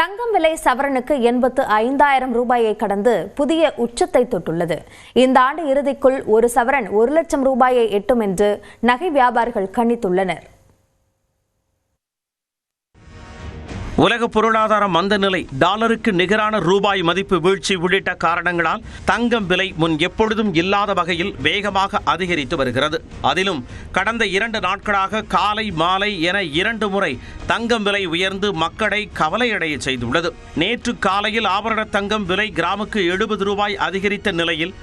தங்கம் விலை சவரனுக்கு 85,000 ரூபாயை கடந்து புதிய உச்சத்தை தொட்டுள்ளது. இந்த ஆண்டு இறுதிக்குள் ஒரு சவரன் 1 லட்சம் ரூபாயை எட்டும் என்று நகை வியாபாரிகள் கணித்துள்ளனர். உலக பொருளாதார மந்த நிலை, டாலருக்கு நிகரான ரூபாய் மதிப்பு வீழ்ச்சி உள்ளிட்ட காரணங்களால் தங்கம் விலை முன் எப்பொழுதும் இல்லாத வகையில் வேகமாக அதிகரித்து வருகிறது. அதிலும் கடந்த 2 நாட்களாக காலை மாலை என 2 முறை தங்கம் விலை உயர்ந்து மக்களை கவலையடைய செய்துள்ளது. நேற்று காலையில் ஆபரண தங்கம் விலை கிராமுக்கு 70 ரூபாய் அதிகரித்த நிலையில்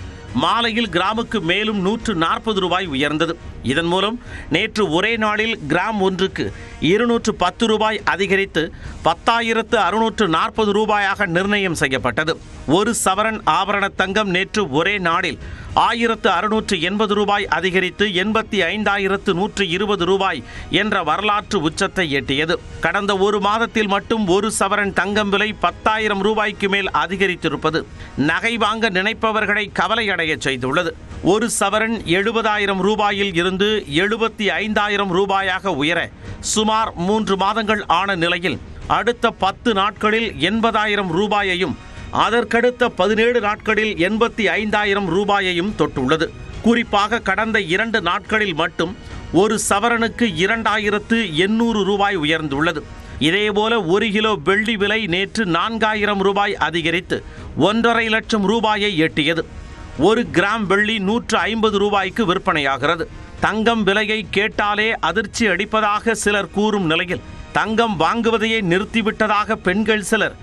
மாலையில் கிராமுக்கு மேலும் 140 ரூபாய் உயர்ந்தது. இதன் மூலம் நேற்று ஒரே நாளில் கிராம் ஒன்றுக்கு 210 ரூபாய் அதிகரித்து 10,640 ரூபாயாக நிர்ணயம் செய்யப்பட்டது. ஒரு சவரன் ஆபரண தங்கம் நேற்று ஒரே நாளில் 1,680 ரூபாய் அதிகரித்து 85,120 ரூபாய் என்ற வரலாற்று உச்சத்தை எட்டியது. கடந்த ஒரு மாதத்தில் மட்டும் ஒரு சவரன் தங்கம் விலை 10,000 ரூபாய்க்கு மேல் அதிகரித்திருப்பது நகை வாங்க நினைப்பவர்களை கவலையடைய செய்துள்ளது. ஒரு சவரன் 70,000 ரூபாயில் இருந்து 75,000 ரூபாயாக உயர சுமார் 3 மாதங்கள் ஆன நிலையில் அடுத்த 10 நாட்களில் 80,000 ரூபாயையும் அதற்கடுத்த 17 நாட்களில் 85,000 ரூபாயையும் தொட்டுள்ளது. குறிப்பாக கடந்த 2 நாட்களில் மட்டும் ஒரு சவரனுக்கு 2,800 ரூபாய் உயர்ந்துள்ளது. இதேபோல 1 கிலோ வெள்ளி விலை நேற்று 4,000 ரூபாய் அதிகரித்து 1,50,000 லட்சம் ரூபாயை எட்டியது. 1 கிராம் வெள்ளி 150 ரூபாய்க்கு விற்பனையாகிறது. தங்கம் விலையை கேட்டாலே அதிர்ச்சி அடிப்பதாக சிலர் கூறும் நிலையில் தங்கம் வாங்குவதையே நிறுத்திவிட்டதாக பெண்கள் சிலர்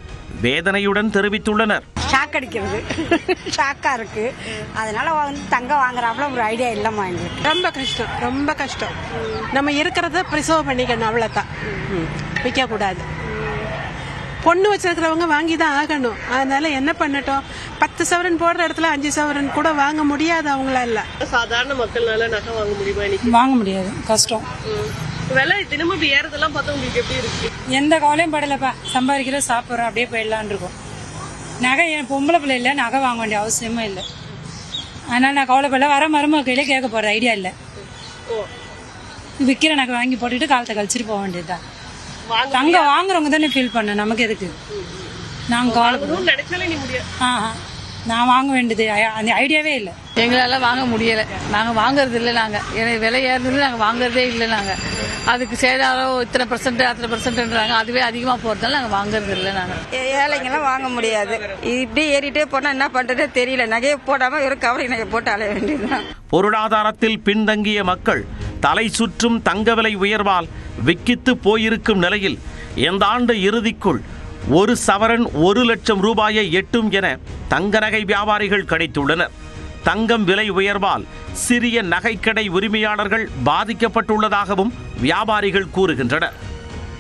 வேதனையுடன் தெரிவித்துள்ளனர். ஷாக் அடிக்கிறது, ஷாக்கா இருக்கு. அதனால தங்கம் வாங்குறாப்புல ஒரு ஐடியா இல்லம்மா. ரொம்ப கஷ்டம். நம்ம இருக்கிறத ப்ரிசர்வ் பண்ணிக்கணும், அவ்வளோதான். விற்க கூடாது. பொண்ணு வச்சிருக்கிறவங்க வாங்கி தான் ஆகணும். அதனால என்ன பண்ணட்டும், 10 சவரன் போடுற இடத்துல 5 சவரன் கூட வாங்க முடியாது அவங்களால. சாதாரண மக்கள்னால நகை வாங்க முடியுமா? வாங்க முடியாது, கஷ்டம். விலை தினமும் இப்படி ஏறதெல்லாம் பார்த்தா உங்களுக்கு எப்படி இருக்கு? எந்த கவலையும் படலப்பா, சம்பாதிக்கிற சாப்பிட்றோம், அப்படியே போயிடலான் இருக்கும். நகை என் பொம்பளை பிள்ளை இல்லை, நகை வாங்க வேண்டிய அவசியமும் இல்லை. அதனால நான் கவலைப்படல. வர மருமக்கையிலே கேட்க போற ஐடியா இல்லை. விற்கிற நகை வாங்கி போட்டுட்டு காலத்தை கழிச்சிட்டு போக வேண்டியதுதான். தங்கம் வாங்குறவங்க தானே ஃபீல் பண்ண, நமக்கு எதுக்கு? நாங்கள் கவலைப்படுறோம். நான் வாங்க வேண்டியது அந்த ஐடியாவே இல்லை. எங்களால வாங்க முடியலை. நாங்கள் வாங்குறது இல்லை. நாங்கள் விலை ஏறுறது நாங்கள் வாங்குறதே இல்லை. நாங்கள் அதுக்கு சேதாரம் இத்தனை % அத்தனை %ன்றாங்க. அதுவே அதிகமாக போகிறதால நாங்கள் வாங்குறது இல்லை. நாங்கள் ஏழைங்கெல்லாம் வாங்க முடியாது. இப்படி ஏறிட்டே போனால் என்ன பண்ணுறதே தெரியல. நகையை போடாமல் ஒரு கவரை நகை போட்டு அலைய வேண்டியதுதான். பொருளாதாரத்தில் பின்தங்கிய மக்கள் தலை சுற்றும் தங்க விலை உயர்வால் விக்கித்து போயிருக்கும் நிலையில் இந்த ஆண்டு இறுதிக்குள் ஒரு சவரன் 1 லட்சம் ரூபாயை எட்டும் என தங்க நகை வியாபாரிகள் கணித்துள்ளனர். தங்கம் விலை உயர்வால் சிறிய நகைக்கடை உரிமையாளர்கள் பாதிக்கப்பட்டுள்ளதாகவும் வியாபாரிகள் கூறுகின்றனர்.